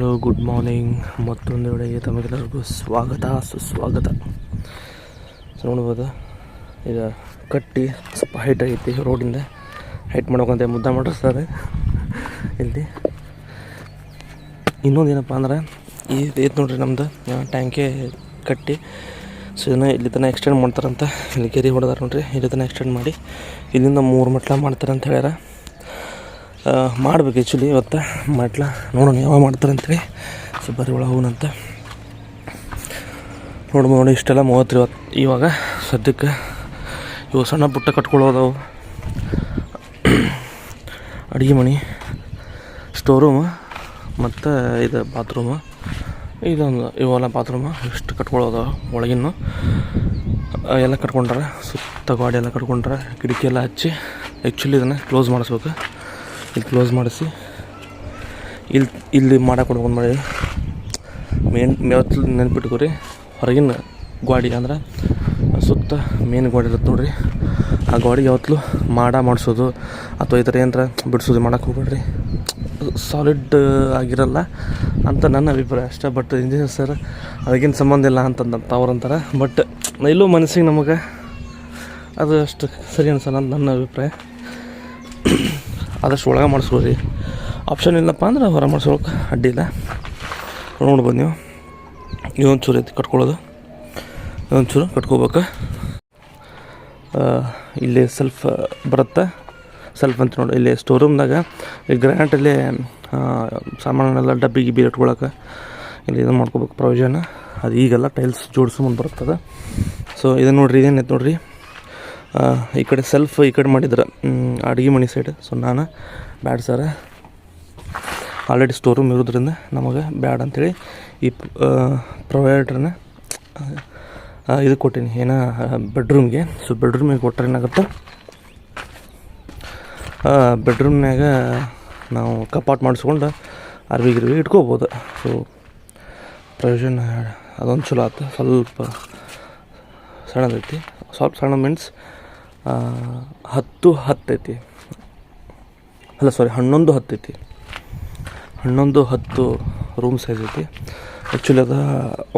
Hello, good morning. ಮತ್ತೊಂದು ವೇಳೆಗೆ ತಮಗೆಲ್ಲರಿಗೂ ಸ್ವಾಗತ, ಸುಸ್ವಾಗತ. ನೋಡ್ಬೋದು, ಈಗ ಕಟ್ಟಿ ಸ್ವಲ್ಪ ಹೈಟ್ ಆಗೈತಿ. ರೋಡಿಂದ ಹೈಟ್ ಮಾಡ್ಬೇಕಂತ ಮುದ್ದ ಮಾಡಿರ್ತಾರೆ ಇಲ್ಲಿ. ಇನ್ನೊಂದು ಏನಪ್ಪ ಅಂದ್ರೆ ಇದು ನೋಡ್ರಿ, ನಮ್ದು ಟ್ಯಾಂಕೆ ಕಟ್ಟಿ ಸೊ ಇದನ್ನು ಇಲ್ಲಿ ತನಕ ಎಕ್ಸ್ಟೆಂಡ್ ಮಾಡ್ತಾರಂತ. ಇಲ್ಲಿ ಕೆರೆ ಹೊಡೆದಾರ ನೋಡ್ರಿ, ಇಲ್ಲಿ ತನಕ ಎಕ್ಸ್ಟೆಂಡ್ ಮಾಡಿ ಇಲ್ಲಿಂದ 3 ಮೆಟ್ಲ ಮಾಡ್ತಾರಂತ ಹೇಳ್ಯಾರ. ಮಾಡ್ಬೇಕು ಆ್ಯಕ್ಚುಲಿ ಇವತ್ತು ಮೆಟ್ಲ, ನೋಡೋಣ ಯಾವಾಗ ಮಾಡ್ತಾರೆ ಅಂತೇಳಿ. ಸೊ ಬರೀ ಒಳಗೆ ಹೋಗೋಣಂತ. ನೋಡಿ ಇಷ್ಟೆಲ್ಲ 30 ಇವಾಗ ಸದ್ಯಕ್ಕೆ ಇವು ಸಣ್ಣ ಪುಟ್ಟ ಕಟ್ಕೊಳ್ಳೋದವು. ಅಡುಗೆ ಮನೆ, ಸ್ಟೋರ್ ರೂಮು ಮತ್ತು ಇದು ಬಾತ್ರೂಮು, ಇದೊಂದು ಇವೆಲ್ಲ ಬಾತ್ರೂಮು ಇಷ್ಟು ಕಟ್ಕೊಳ್ಳೋದು. ಒಳಗಿನ್ನು ಎಲ್ಲ ಕಟ್ಕೊಂಡ್ರೆ, ಸುತ್ತ ಗಾಡಿ ಎಲ್ಲ ಕಟ್ಕೊಂಡ್ರೆ, ಕಿಟಕಿ ಎಲ್ಲ ಹಚ್ಚಿ ಆ್ಯಕ್ಚುಲಿ ಇದನ್ನು ಕ್ಲೋಸ್ ಮಾಡಿಸ್ಬೇಕು. ಇಲ್ಲಿ ಕ್ಲೋಸ್ ಮಾಡಿಸಿ ಇಲ್ಲಿ ಮಾಡಕ್ಕೆ ಕೊಡ್ಕೊಂಡು ಮಾಡಿ ಯಾವತ್ತು ನೆನ್ಪಿಟ್ಕೊರಿ. ಹೊರಗಿನ ಗಾಡಿ ಅಂದ್ರೆ ಸುತ್ತ ಮೇನ್ ಗಾಡಿ ಇರುತ್ತೆ ನೋಡ್ರಿ, ಆ ಗಾಡಿಗೆ ಯಾವತ್ತೂ ಮಾಡಿಸೋದು ಅಥವಾ ಈ ಥರ ಏನಾರ ಬಿಡಿಸೋದು ಮಾಡೋಕ್ಕೆ ಹೋಗ್ಬೇಡ್ರಿ. ಸಾಲಿಡ್ ಆಗಿರಲ್ಲ ಅಂತ ನನ್ನ ಅಭಿಪ್ರಾಯ ಅಷ್ಟೇ. ಬಟ್ ಇಂಜಿನಿಯರ್ ಸರ್ ಅದಕ್ಕೇನು ಸಂಬಂಧ ಇಲ್ಲ ಅಂತಂದಂತ ಅವ್ರು ಅಂತಾರೆ. ಬಟ್ ಎಲ್ಲೋ ಮನಸ್ಸಿಗೆ ನಮಗೆ ಅದು ಅಷ್ಟು ಸರಿ ಅನ್ಸಲ್ಲ ಅಂತ ನನ್ನ ಅಭಿಪ್ರಾಯ. ಆದಷ್ಟು ಒಳಗೆ ಮಾಡಿಸ್ಕೊಡ್ರಿ. ಆಪ್ಷನ್ ಇಲ್ಲಪ್ಪ ಅಂದ್ರೆ ಹೊರ ಮಾಡಿಸ್ಕೊಳಕ್ಕೆ ಅಡ್ಡಿಲ್ಲ. ನೋಡ್ಬೋದು ನೀವು, ಇದೊಂದು ಚೂರು ಐತಿ ಕಟ್ಕೊಳ್ಳೋದು, ಇದೊಂದು ಚೂರು ಕಟ್ಕೋಬೇಕು. ಇಲ್ಲಿ ಸೆಲ್ಫ್ ಬರುತ್ತೆ. ಸೆಲ್ಫ್ ಅಂತ ನೋಡಿ, ಇಲ್ಲಿ ಸ್ಟೋರ್ ರೂಮ್ದಾಗ ಈ ಗ್ರ್ಯಾಂಟಲ್ಲಿ ಸಾಮಾನೆಲ್ಲ ಡಬ್ಬಿ ಗಿಬ್ಬಿ ಇಟ್ಕೊಳಕ್ಕೆ ಇಲ್ಲಿ ಇದನ್ನು ಮಾಡ್ಕೋಬೇಕು ಪ್ರೊವಿಷನ್. ಅದು ಈಗೆಲ್ಲ ಟೈಲ್ಸ್ ಜೋಡಿಸೋ ಮುಂದೆ ಬರ್ತದೆ. ಸೊ ಇದನ್ನು ನೋಡಿರಿ, ಇದೇನೈತೆ ನೋಡಿರಿ, ಈ ಕಡೆ ಸೆಲ್ಫ್ ಈ ಕಡೆ ಮಾಡಿದ್ರೆ ಅಡುಗೆ ಮನೆ ಸೈಡ್. ಸೊ ನಾನು ಬ್ಯಾಡ ಸರ, ಆಲ್ರೆಡಿ ಸ್ಟೋರ್ ರೂಮ್ ಇರೋದ್ರಿಂದ ನಮಗೆ ಬ್ಯಾಡ ಅಂಥೇಳಿ ಈ ಪ್ರೊವೈಡ್ರನ್ನ ಇದು ಕೊಟ್ಟೀನಿ, ಏನೋ ಬೆಡ್ರೂಮ್ಗೆ. ಸೊ ಬೆಡ್ರೂಮಿಗೆ ಕೊಟ್ಟರೆ ಏನಾಗುತ್ತೆ, ಬೆಡ್ರೂಮ್ನಾಗ ನಾವು ಕಪಾಟ್ ಮಾಡಿಸ್ಕೊಂಡು ಅರ್ವಿ ಗಿರ್ವಿ ಇಟ್ಕೋಬೋದು. ಸೊ ಪ್ರೊವಿಷನ್ ಅದೊಂದು ಚಲೋ ಆಯ್ತು. ಸ್ವಲ್ಪ ಸಣ್ಣದೈತಿ, ಸ್ವಲ್ಪ ಸಣ್ಣ ಮೀನ್ಸ್ 10 ಐತಿ, ಅಲ್ಲ ಸಾರಿ 11 ಐತಿ. 11 ರೂಮ್ ಸೈಜ್ ಐತಿ. ಆ್ಯಕ್ಚುಲಿ ಅದು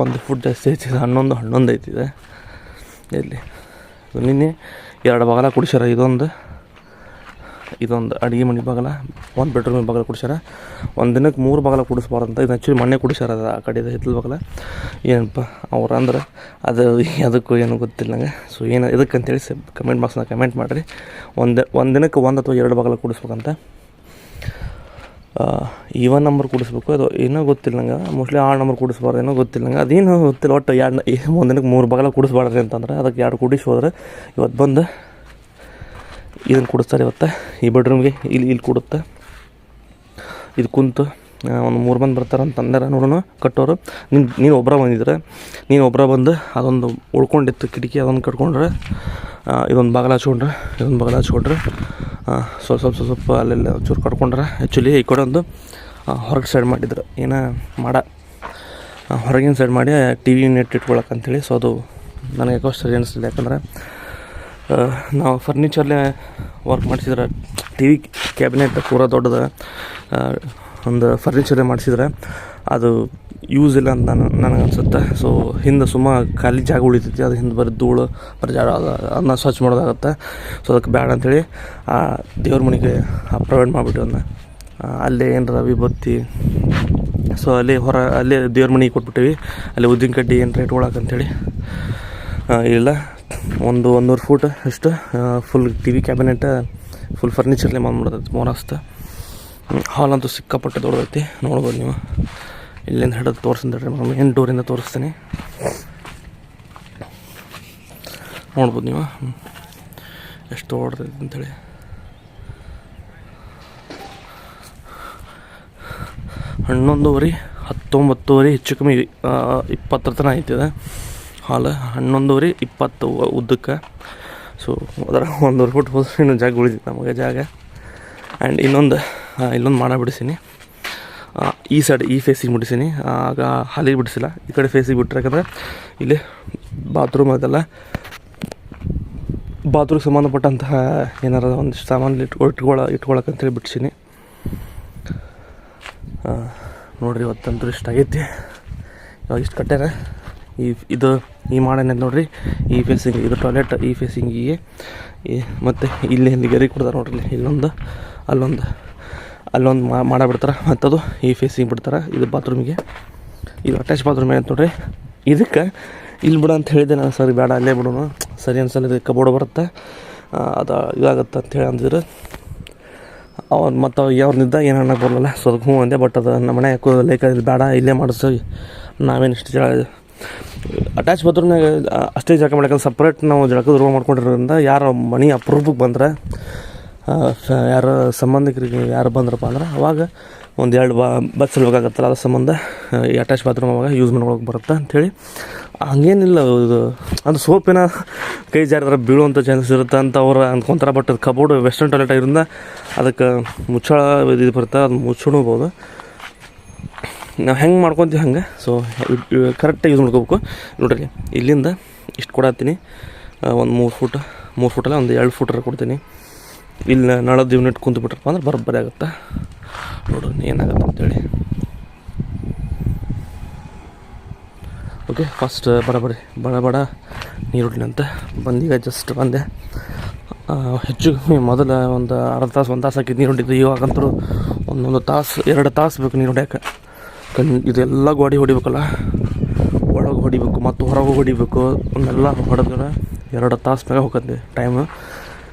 1 ಫುಟ್ ಜಾಸ್ತಿ ಐತಿ. 11 ಐತಿದೆ. ಇಲ್ಲಿ ನಿನ್ನೆ 2 ಬಾಗಲ ಕುಡಿಸ್ಯಾರ. ಇದೊಂದು ಅಡುಗೆ ಮನೆ ಬಾಗಲ, 1 ಬೆಡ್ರೂಮ್ ಬಾಗಲ ಕುಡಿಸ್ಯಾರ. ಒಂದು ದಿನಕ್ಕೆ 3 ಬಾಗಲ ಕುಡಿಸ್ಬಾರ್ದಂತ. ಇದು ಆ್ಯಕ್ಚುಲಿ ಮೊನ್ನೆ ಕುಡಿಸ್ಯಾರ. ಅದು ಆ ಕಡೆ ಹಿತ್ತಲ ಬಾಗಲ. ಏನಪ್ಪ ಅವ್ರು ಅಂದ್ರೆ ಅದು ಅದಕ್ಕೂ ಏನೂ ಗೊತ್ತಿಲ್ಲ ನಂಗೆ. ಸೊ ಏನು ಇದಕ್ಕಂತೇಳಿ ಕಮೆಂಟ್ ಬಾಕ್ಸ್ನಾಗ ಕಮೆಂಟ್ ಮಾಡಿರಿ. ಒಂದು ದಿನಕ್ಕೆ 1 ಅಥವಾ 2 ಬಾಗಲ ಕುಡಿಸ್ಬೇಕಂತ. ಈವನ್ ನಂಬರ್ ಕುಡಿಸ್ಬೇಕು, ಅದು ಏನೋ ಗೊತ್ತಿಲ್ಲ ನಂಗೆ. ಮೋಸ್ಟ್ಲಿ 6 ನಂಬರ್ ಕುಡಿಸ್ಬಾರ್ದು, ಏನೋ ಗೊತ್ತಿಲ್ಲ ನಂಗೆ. ಅದೇನು ಗೊತ್ತಿಲ್ಲ. ಒಟ್ಟು 1 ದಿನಕ್ಕೆ 3 ಬಾಗಲ ಕುಡಿಸ್ಬಾರ್ದ್ರಿ ಅಂತಂದ್ರೆ ಅದಕ್ಕೆ 2 ಕುಡಿಸಿ ಹೋದ್ರೆ ಇವತ್ತು ಬಂದು ಇದನ್ನು ಕುಡಿಸ್ತಾರೆ. ಇವತ್ತು ಈ ಬೆಡ್ರೂಮ್ಗೆ ಇಲ್ಲಿ ಕೊಡುತ್ತೆ. ಇದು ಕುಂತು ಒಂದು 3 ಮಂದಿ ಬರ್ತಾರೆ ಅಂತಂದ್ರೆ ನೋಡೋಣ ಕಟ್ಟೋರು. ನೀನು ಒಬ್ಬರ ಬಂದಿದ್ರೆ, ನೀನು ಒಬ್ಬರ ಬಂದು ಅದೊಂದು ಉಳ್ಕೊಂಡಿತ್ತು ಕಿಟಕಿ, ಅದೊಂದು ಕಟ್ಕೊಂಡ್ರೆ, ಇದೊಂದು ಬಾಗಿಲು ಹಚ್ಕೊಂಡ್ರೆ ಸ್ವಲ್ಪ ಅಲ್ಲೆಲ್ಲ ಚೂರು ಕಟ್ಕೊಂಡ್ರೆ. ಆ್ಯಕ್ಚುಲಿ ಈ ಕಡೆ ಒಂದು ಹೊರಗೆ ಸೈಡ್ ಮಾಡಿದ್ರು, ಹೊರಗಿನ ಸೈಡ್ ಮಾಡಿ ಟಿ ವಿ ನೆಟ್ ಇಟ್ಕೊಳಕ್ಕೆ ಅಂಥೇಳಿ. ಸೊ ಅದು ನನಗೆ ಯಾಕೋ ಸರಿ ಅನಿಸ್ತಿಲ್ಲ. ಯಾಕಂದರೆ ನಾವು ಫರ್ನಿಚರ್ಲೇ ವರ್ಕ್ ಮಾಡಿಸಿದ್ರೆ, ಟಿ ವಿ ಕ್ಯಾಬಿನೆಟ್ ಪೂರ ದೊಡ್ಡದ ಒಂದು ಫರ್ನಿಚರೇ ಮಾಡಿಸಿದ್ರೆ ಅದು ಯೂಸ್ ಇಲ್ಲ ಅಂತ ನನಗೆ ಅನಿಸುತ್ತೆ. ಸೊ ಹಿಂದೆ ಖಾಲಿ ಜಾಗ ಉಳಿತೈತಿ, ಅದು ಹಿಂದೆ ಬರೀ ಧೂಳು ಬರೀ ಜಾಗ ಅದನ್ನ ಸ್ವಚ್ಛ ಮಾಡೋದಾಗುತ್ತೆ. ಸೊ ಅದಕ್ಕೆ ಬ್ಯಾಡ ಅಂಥೇಳಿ ದೇವ್ರ ಮನೆಗೆ ಪ್ರೊವೈಡ್ ಮಾಡಿಬಿಟ್ಟು ಅದನ್ನ ಅಲ್ಲೇ ಏನರ ವಿಭೂತಿ. ಸೊ ಅಲ್ಲೇ ದೇವ್ರ ಮನೆಗೆ ಕೊಟ್ಬಿಟ್ಟಿವಿ. ಅಲ್ಲಿ ಉದ್ದಿನ ಕಡ್ಡಿ ಏನರ ಇಟ್ಕೊಳಕ್ಕೆ ಅಂಥೇಳಿ. ಇಲ್ಲ 1-1.5 ಫೂಟ್ ಅಷ್ಟು full TV cabinet full ಫರ್ನಿಚರ್ಲೇ ಮಾಡ್ಬಿಡ್ತೈತಿ ಮೋರಸ್ತ. ಹಾಲ್ ಅಂತೂ ಸಿಕ್ಕಾಪಟ್ಟೆ ದೊಡ್ಡದೈತಿ. ನೋಡ್ಬೋದು ನೀವು. ಇಲ್ಲಿಂದ ಹಿಡಿದು ತೋರಿಸ್ತಾರೆ, ಮೇನ್ ಡೋರಿಂದ ತೋರಿಸ್ತೀನಿ. ನೋಡ್ಬೋದು ನೀವು ಎಷ್ಟು ದೊಡ್ಡದೈತಿ ಅಂಥೇಳಿ. 11:30, 19:30 ಹೆಚ್ಚು ಕಮ್ಮಿ 20 ತನಕ ಐತಿದೆ ಹಾಲು. 11:30, 20 ಉದ್ದಕ್ಕೆ. ಸೊ ಅದರ 1.5 ಫುಟ್ ಹೋದ್ರೆ ಇನ್ನೂ ಜಾಗ ಉಳಿದಿತ್ತು ನಮಗೆ ಜಾಗ. ಆ್ಯಂಡ್ ಇಲ್ಲೊಂದು ಮಾಡಿಬಿಡಿಸೀನಿ. ಈ ಸೈಡ್ ಈ ಫೇಸಿಗೆ ಬಿಡಿಸೀನಿ. ಆಗ ಹಾಲಿಗೆ ಬಿಡಿಸಿಲ್ಲ, ಈ ಕಡೆ ಫೇಸಿಗೆ ಬಿಟ್ಟರೆ. ಯಾಕಂದರೆ ಇಲ್ಲಿ ಬಾತ್ರೂಮ್ ಅದೆಲ್ಲ, ಬಾತ್ರೂಮ್ಗೆ ಸಂಬಂಧಪಟ್ಟಂತಹ ಏನಾರ ಒಂದಿಷ್ಟು ಸಾಮಾನು ಇಟ್ಕೊಳಕ್ಕಂತೇಳಿ ಬಿಡಿಸೀನಿ. ನೋಡಿರಿ ಇವತ್ತಂತೂ ಇಷ್ಟ ಆಗೈತಿ. ಇವಾಗ ಇಷ್ಟು ಕಟ್ಟ್ಯಾರ. ಇದು ಈ ಮಾಡೇನದು ನೋಡಿರಿ, ಈ ಫೇಸಿಂಗ್ ಇದು ಟಾಯ್ಲೆಟ್, ಈ ಫೇಸಿಂಗಿಗೆ ಮತ್ತು ಇಲ್ಲಿ ಗರಿ ಕೊಡ್ತಾರೆ ನೋಡ್ರಿ. ಇಲ್ಲೊಂದು ಅಲ್ಲೊಂದು ಮಾಡಿಬಿಡ್ತಾರೆ, ಮತ್ತು ಅದು ಈ ಫೇಸಿಂಗ್ ಬಿಡ್ತಾರೆ. ಇದು ಬಾತ್ರೂಮಿಗೆ, ಇದು ಅಟ್ಯಾಚ್ ಬಾತ್ರೂಮ್ ಏನಂತ ನೋಡ್ರಿ. ಇದಕ್ಕೆ ಇಲ್ಲಿ ಬಿಡು ಅಂತ ಹೇಳಿದೆ ನಾನು, ಸರಿ ಬೇಡ ಅಲ್ಲೇ ಬಿಡೋಣ, ಸರಿ ಅನ್ಸಲ್ಲ, ಇದು ಕಬೋರ್ಡ್ ಬರುತ್ತೆ, ಅದು ಇದಾಗತ್ತೆ ಅಂತೇಳಿ ಅಂದಿದ್ರು. ಅವ್ರು ಮತ್ತು ಅವ್ರನ್ನಿದ್ದ ಏನು ಅನ್ನೋಕೆ ಬರಲ್ಲ. ಸೊ ಅದಕ್ಕೆ ಹ್ಞೂ ಅಂದೆ. ಬಟ್ ಅದು ನಮ್ಮ ಮನೆ ಯಾಕೋ ಲೈಕ್ ಇಲ್ಲಿ ಬೇಡ, ಇಲ್ಲೇ ಮಾಡಿಸಿ ನಾವೇನು ಇಷ್ಟು ಅಟ್ಯಾಚ್ ಬಾತ್ರೂಮ್ನಾಗ ಅಷ್ಟೇ ಜಳಕ ಮಾಡ್ಕೊಂಡು ಸಪ್ರೇಟ್ ನಾವು ಜಳಕದ ರೂಮ್ ಮಾಡ್ಕೊಂಡಿರೋದ್ರಿಂದ ಯಾರು ಮನೆ ಅಪ್ರೂಪಕ್ಕೆ ಬಂದ್ರೆ, ಯಾರು ಸಂಬಂಧಿಕರಿಗೆ ಯಾರು ಬಂದ್ರಪ್ಪ ಅಂದ್ರೆ ಅವಾಗ ಒಂದು 2 ಬಸ್ ಇಲ್ಬೇಕಾಗತ್ತಲ್ಲ, ಅದ್ರ ಸಂಬಂಧ ಈ ಅಟ್ಯಾಚ್ ಬಾತ್ರೂಮ್ ಅವಾಗ ಯೂಸ್ ಮಾಡ್ಕೊಳಕ್ಕೆ ಬರುತ್ತೆ ಅಂಥೇಳಿ. ಹಂಗೇನಿಲ್ಲ, ಇದು ಅದು ಸೋಪಿನ ಕೈ ಜಾರಿದ್ರೆ ಬೀಳುವಂಥ ಚಾನ್ಸಸ್ ಇರುತ್ತೆ ಅಂತ ಅವ್ರು ಅಂದ್ಕೊತಾರೆ. ಬಟ್ ಅದು ಕಬೋರ್ಡ್ ವೆಸ್ಟರ್ನ್ ಟಾಯ್ಲೆಟ್ ಆಗಿರೋದ್ರಿಂದ ಅದಕ್ಕೆ ಮುಚ್ಚಳ ಇದು ಬರುತ್ತೆ, ಅದು ಮುಚ್ಚಿಡ್ಬೋದು. ನಾವು ಹೆಂಗೆ ಮಾಡ್ಕೊತೀವಿ ಹಂಗೆ. ಸೊ ಕರೆಕ್ಟಾಗಿ ಯೂಸ್ ಮಾಡ್ಕೋಬೇಕು. ನೋಡ್ರಿ, ಇಲ್ಲಿಂದ ಇಷ್ಟು ಕೊಡತ್ತೀನಿ, ಒಂದು 3 ಫೂಟಲ್ಲ ಒಂದು 2 ಫೂಟರ ಕೊಡ್ತೀನಿ. ಇಲ್ಲಿ ನಳದ ಯೂನಿಟ್ ಕುಂತ್ಬಿಟ್ರಪ್ಪ ಅಂದ್ರೆ ಬರೋಬ್ಬರಿ ಆಗುತ್ತೆ. ನೋಡ್ರಿ ಏನಾಗುತ್ತೆ ಅಂತೇಳಿ. ಓಕೆ, ಫಸ್ಟ್ ಬಡ ನೀರುಡ್ಲಿನಂತ ಬಂದೀಗ ಜಸ್ಟ್ ಬಂದೆ. ಹೆಚ್ಚು ಮೊದಲು ಒಂದು ಅರ್ಧ ತಾಸು 1 ತಾಸು ಹಾಕಿದ್ದು ನೀರು ಹೊಡಿದ್ದು. ಇವಾಗಂತೂ 1 ತಾಸು 2 ತಾಸು ಬೇಕು ನೀರು ಹೊಡ್ಯಾಕೆ. ಇದೆಲ್ಲ ಗೋಡಿ ಹೊಡಿಬೇಕಲ್ಲ, ಒಳಗೆ ಹೊಡಿಬೇಕು ಮತ್ತು ಹೊರಗೆ ಹೊಡಿಬೇಕು. ಅವನ್ನೆಲ್ಲ ಹೊಡೆದ್ರೆ 2 ತಾಸು ಮ್ಯಾಗ ಹೋಗತ್ತೆ ಟೈಮು.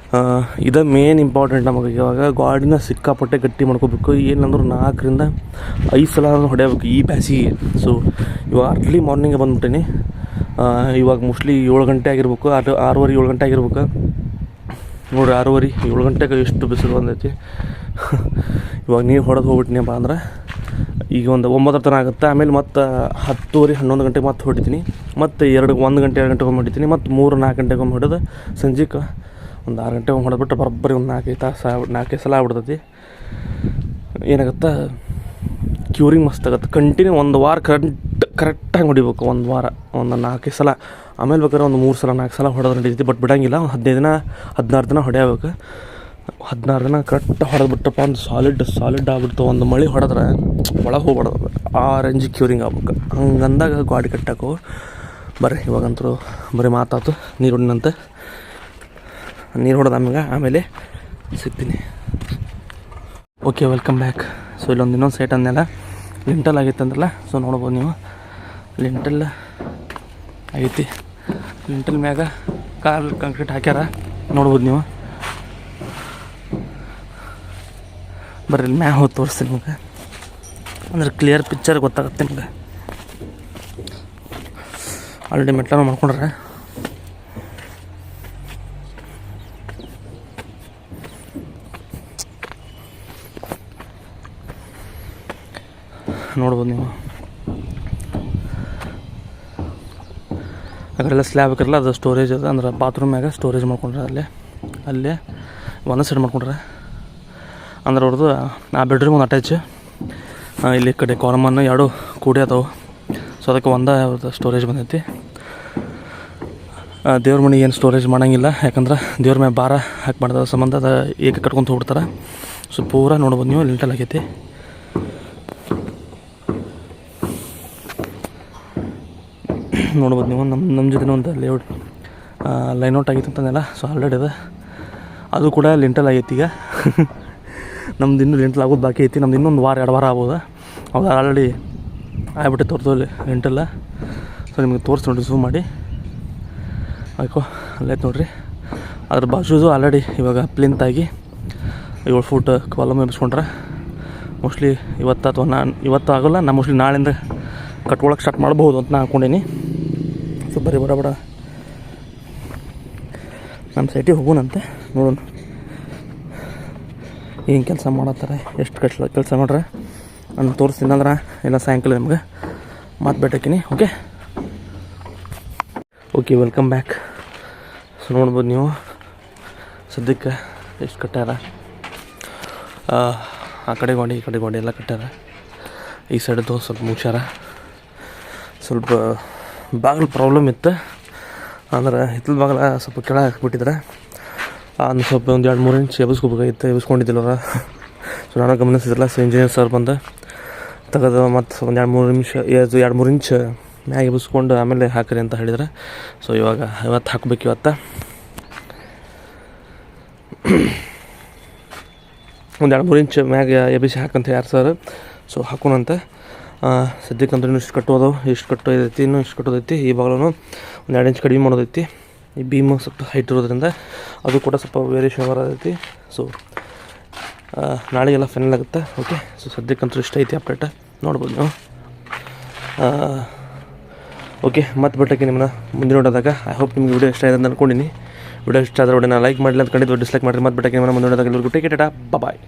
ಇದು ಮೇನ್ ಇಂಪಾರ್ಟೆಂಟ್ ನಮಗೆ. ಇವಾಗ ಗಾಡಿನ ಸಿಕ್ಕಾಪಟ್ಟೆ ಗಟ್ಟಿ ಮಾಡ್ಕೋಬೇಕು. ಏನಂದ್ರೆ 4 ರಿಂದ 5 ಸಲ ಹೊಡೆಯಬೇಕು ಈ ಬ್ಯಾಸಿಗೆ. ಸೊ ಇವಾಗ ಅರ್ಲಿ ಮಾರ್ನಿಂಗೆ ಬಂದುಬಿಟ್ಟೀನಿ. ಇವಾಗ ಮೋಸ್ಟ್ಲಿ 7 ಗಂಟೆ ಆಗಿರ್ಬೇಕು, 6:30 7 ಗಂಟೆ ಆಗಿರ್ಬೇಕು. ನೋಡಿರಿ 6:30 7 ಗಂಟೆಗೆ ಎಷ್ಟು ಬಿಸಿಲು ಬಂದೈತಿ. ಇವಾಗ ನೀರು ಹೊಡೆದು ಹೋಗ್ಬಿಟ್ಟಿನಪ್ಪ ಅಂದ್ರೆ ಈಗ ಒಂದು 9 ತನಕ ಆಗುತ್ತೆ. ಆಮೇಲೆ ಮತ್ತು 10:30 11 ಗಂಟೆಗೆ ಮತ್ತೆ ಹೊಡಿತೀನಿ. ಮತ್ತು 1 ಗಂಟೆ 2 ಗಂಟೆಗೆ ಒಮ್ಮೆ ಹೊಡಿತೀನಿ. ಮತ್ತು 3 4 ಗಂಟೆಗೆ ಒಮ್ಮೆ ಹೊಡೆದು ಸಂಜೆಗೆ ಒಂದು 6 ಗಂಟೆಗೆ ಒಮ್ಮೆ ಹೊಡೆದ್ಬಿಟ್ರೆ ಬರೋಬ್ಬರಿ ಒಂದು 4-5 ಸಲ ಆಗ್ಬಿಡ್ತೈತಿ. ಏನಾಗುತ್ತೆ, ಕ್ಯೂರಿಂಗ್ ಮಸ್ತ್ ಆಗುತ್ತೆ. ಕಂಟಿನ್ಯೂ 1 ವಾರ ಕರೆಕ್ಟಾಗಿ ಹೊಡಿಬೇಕು. 1 ವಾರ ಒಂದು 4 ಸಲ. ಆಮೇಲೆ ಬೇಕಾದ್ರೆ ಒಂದು 3 ಸಲ 4 ಸಲ ಹೊಡೆದ್ರೆ ನಡೀತೈತಿ. ಬಟ್ ಬಿಡೋಂಗಿಲ್ಲ, 15 ದಿನ 16 ದಿನ ಹೊಡೆಯಬೇಕು. 16 ದಿನ ಕರೆಕ್ಟ್ ಹೊಡೆದ್ಬಿಟ್ಟಪ್ಪ ಒಂದು ಸಾಲಿಡ್ ಆಗ್ಬಿಡ್ತು. ಒಂದು ಮಳೆ ಹೊಡೆದ್ರೆ ಒಳಗೆ ಹೋಗ್ಬಾರ್ದು, ಆ ರೇಂಜಿಗೆ ಕ್ಯೂರಿಂಗ್ ಆಗ್ಬೇಕು. ಹಂಗಂದಾಗ ಗಾಡಿ ಕಟ್ಟಾಕು. ಬರ್ರಿ, ಇವಾಗಂತೂ ಬರೀ ಮಾತಾತು. ನೀರು ಹೊಡಿನಂತೆ, ನೀರು ಹೊಡೆದ ಆಮೇಲೆ ಸಿಗ್ತೀನಿ. Okay, welcome back. ಸೊ ಇಲ್ಲೊಂದು ಇನ್ನೊಂದು ಸೈಟ್ ಅಂದೆಲ್ಲ ಲಿಂಟಲ್ ಆಗೈತೆ ಅಂದ್ರಲ್ಲ. ಸೊ ನೋಡ್ಬೋದು ನೀವು, ಲಿಂಟಲ್ ಆಗೈತಿ. ಲಿಂಟಲ್ ಮ್ಯಾಗ ಕಾಂಕ್ರೀಟ್ ಹಾಕ್ಯಾರ, ನೋಡ್ಬೋದು ನೀವು. ಬರ್ರಿ ಇಲ್ಲಿ ಮ್ಯಾಗ ಹೋಗಿ ತೋರಿಸ್ತೀನಿ ನಿಮ್ಗೆ, ಅಂದ್ರೆ ಕ್ಲಿಯರ್ ಪಿಕ್ಚರ್ ಗೊತ್ತಾಗುತ್ತೆ ನಿಮ್ಗೆ. ಆಲ್ರೆಡಿ ಮೆಟ್ಲನ್ನು ಮಾಡ್ಕೊಂಡ್ರೆ ನೋಡ್ಬೋದು ನೀವು. ಆ ಕಡೆಲ್ಲ ಸ್ಲ್ಯಾಬ್ ಹಾಕಿರಲ್ಲ, ಅದು ಸ್ಟೋರೇಜ್ ಅದು. ಅಂದ್ರೆ ಬಾತ್ರೂಮ್ ಮ್ಯಾಗ ಸ್ಟೋರೇಜ್ ಮಾಡ್ಕೊಂಡ್ರೆ ಅಲ್ಲೇ ಒಂದು ಸೈಡ್ ಮಾಡ್ಕೊಂಡ್ರೆ ಅಂದ್ರೆ ಅವ್ರದ್ದು ಆ ಬೆಡ್ರೂಮ್ ಒಂದು ಅಟ್ಯಾಚ್. ಇಲ್ಲಿ ಕಡೆ ಕಾಲಮನ್ನು 2 ಕೂಡಿ ಅದಾವೆ. ಸೊ ಅದಕ್ಕೆ ಅವ್ರದ್ದು ಸ್ಟೋರೇಜ್ ಬಂದೈತಿ. ದೇವ್ರ ಮನೆಗೆ ಏನು ಸ್ಟೋರೇಜ್ ಮಾಡೋಂಗಿಲ್ಲ, ಯಾಕಂದ್ರೆ ದೇವ್ರ ಮ್ಯಾಗ ಭಾರ ಹಾಕಿ ಮಾಡಿದ ಸಂಬಂಧ ಅದು ಏಕೆ ಕಟ್ಕೊಂತ ಹೋಗ್ಬಿಡ್ತಾರೆ. ಸೊ ಪೂರ ನೋಡ್ಬೋದು ನೀವು, ಲಿಂಟಲ್ ಆಗೈತಿ. ನೋಡ್ಬೋದು ನೀವು. ನಮ್ಮ ಜೊತೆ ಒಂದು ಲೇಔಟ್ ಲೈನೌಟ್ ಆಗಿತ್ತು ಅಂತಂದೆಲ್ಲ. ಸೊ ಆಲ್ರೆಡಿ ಅದು ಕೂಡ ಲಿಂಟಲ್ ಆಗೈತಿ. ಈಗ ನಮ್ದು ಇನ್ನೂ ಲಿಂಟಲ್ ಆಗೋದು ಬಾಕಿ ಐತಿ. ನಮ್ದು ಇನ್ನೊಂದು 1-2 ವಾರ ಆಗ್ಬೋದು. ಅವಾಗ ಆಲ್ರೆಡಿ ಆಗ್ಬಿಟ್ಟು ತೋರಿಸೋಲ್ಲಿ ಲಿಂಟಲ್ಲ. ಸೊ ನಿಮಗೆ ತೋರಿಸಿ ನೋಡಿ, ಝೂಮ್ ಮಾಡಿ ಆಯ್ಕೋ, ಅಲ್ಲೈತೆ ನೋಡಿರಿ. ಅದ್ರ ಬಾಜುದು ಆಲ್ರೆಡಿ ಇವಾಗ ಪ್ಲಿಂತಾಗಿ 7 ಫೂಟ್ ಕಾಲಮ್ ಎಬ್ಸ್ಕೊಂಡ್ರೆ ಮೋಸ್ಟ್ಲಿ ಇವತ್ತು ಆಗೋಲ್ಲ. ನಾನು ಮೋಸ್ಟ್ಲಿ ನಾಳೆಯಿಂದ ಕಟ್ಕೊಳಕ್ಕೆ ಸ್ಟಾರ್ಟ್ ಮಾಡ್ಬೋದು ಅಂತ ನಾನು ಹಾಕ್ಕೊಂಡೀನಿ. ಸೊ ಬರೀ ಬಡ ನಮ್ಮ ಸೈಟಿಗೆ ಹೋಗೋಣಂತೆ, ನೋಡೋಣ ಏನು ಕೆಲಸ ಮಾಡತ್ತಾರೆ, ಎಷ್ಟು ಕೆಲಸ ಮಾಡ್ರೆ ನಾನು ತೋರಿಸ್ತೀನಿ. ಅಂದ್ರೆ ಇಲ್ಲ ಸಾಯಂಕಾಲ ನಿಮ್ಗೆ ಮತ್ತೆ ಭೇಟಿಯಾಕಿನಿ. Okay, welcome back. ಸೊ ನೋಡ್ಬೋದು ನೀವು, ಸದ್ಯಕ್ಕೆ ಎಷ್ಟು ಕಟ್ಟ್ಯಾರ. ಆ ಕಡೆ ಗೋಡಿ ಈ ಕಡೆ ಗೋಡಿ ಎಲ್ಲ ಕಟ್ಟ್ಯಾರ. ಈ ಸೈಡ್ದು ಸ್ವಲ್ಪ ಮುಗ್ಸ್ಯಾರ. ಸ್ವಲ್ಪ ಬಾಗಿಲು ಪ್ರಾಬ್ಲಮ್ ಇತ್ತು. ಅಂದ್ರೆ ಹಿತ್ತಲ ಬಾಗಿಲ ಸ್ವಲ್ಪ ಕೆಳಗೆ ಹಾಕ್ಬಿಟ್ಟಿದ್ರೆ ಒಂದು ಸ್ವಲ್ಪ 1-2-3 ಇಂಚ್ ಎಬ್ಸ್ಕೊಬೇಕಾಗಿತ್ತು. ಎಬ್ಸ್ಕೊಂಡಿದ್ದಿಲ್ಲ ಅವ್ರು. ಸೊ ನಾನು ಗಮನಿಸಿದ್ರಲ್ಲ, ಸೊ ಇಂಜಿನಿಯರ್ ಸರ್ ಬಂದು ತೆಗೆದು ಮತ್ತು ಒಂದು 2-3 ನಿಮಿಷ 2-3 ಇಂಚ್ ಮ್ಯಾಗೆ ಎಬ್ಬಿಸ್ಕೊಂಡು ಆಮೇಲೆ ಹಾಕಿರಿ ಅಂತ ಹೇಳಿದ್ರೆ. ಸೊ ಇವತ್ತು ಹಾಕ್ಬೇಕು. ಒಂದು 2-3 ಇಂಚ್ ಮ್ಯಾಗೆ ಎಬ್ಬಿಸಿ ಹಾಕಂತ ಯಾರು ಸರ್. ಸೊ ಹಾಕೋಣಂತ. ಸದ್ಯಕ್ಕಂತೂ ಇಷ್ಟು ಕಟ್ಟೋದು, ಇಷ್ಟು ಕಟ್ಟೋದೈತಿ, ಇನ್ನೂ ಇಷ್ಟು ಕಟ್ಟೋದೈತಿ. ಈ ಭಾಗಲೂ ಒಂದು 2 ಇಂಚ್ ಕಡಿಮೆ ಮಾಡೋದೈತಿ. ಈ ಬೀಮು ಸ್ವಲ್ಪ ಹೈಟ್ ಇರೋದ್ರಿಂದ ಅದು ಕೂಡ ಸ್ವಲ್ಪ ವೇರಿಯೇಷನ್ ಬರೋದೈತಿ. ಸೊ ನಾಳೆಗೆಲ್ಲ ಫೈನಲ್ ಆಗುತ್ತೆ. ಓಕೆ. ಸೊ ಸದ್ಯಕ್ಕಂತೂ ಇಷ್ಟ ಐತಿ ಅಪ್ಡೇಟ್, ನೋಡ್ಬೋದು ನೀವು. ಓಕೆ, ಮತ್ತೆ ಬಿಟ್ಟಕ್ಕೆ ನಿಮ್ಮನ್ನ ಮುಂದಿನ ನೋಡೋದಾಗ. ಐ ಹೋಪ್ ನಿಮ್ಗೆ ವಿಡಿಯೋ ಇಷ್ಟ ಆಗಿದೆ ಅಂತ ಅಂದ್ಕೊಂಡಿನಿ. ವಿಡಿಯೋ ಇಷ್ಟ ಆದರೆ ಒಳ್ಳೆ ಲೈಕ್ ಮಾಡಲಿ ಅಂತ ಕಂಡಿದ್ದು, ಡಿಸ್ಲೈಕ್ ಮಾಡಿರಿ. ಮತ್ತೆ ಬಿಟ್ಟಕ್ಕೆ ನಿಮ್ಮನ್ನ ಮುಂದೆ ನೋಡೋದಾಗ ಎಲ್ಲರಿಗೂ ಟೇಕ್ ಇಟ್. ಬಾಯ್.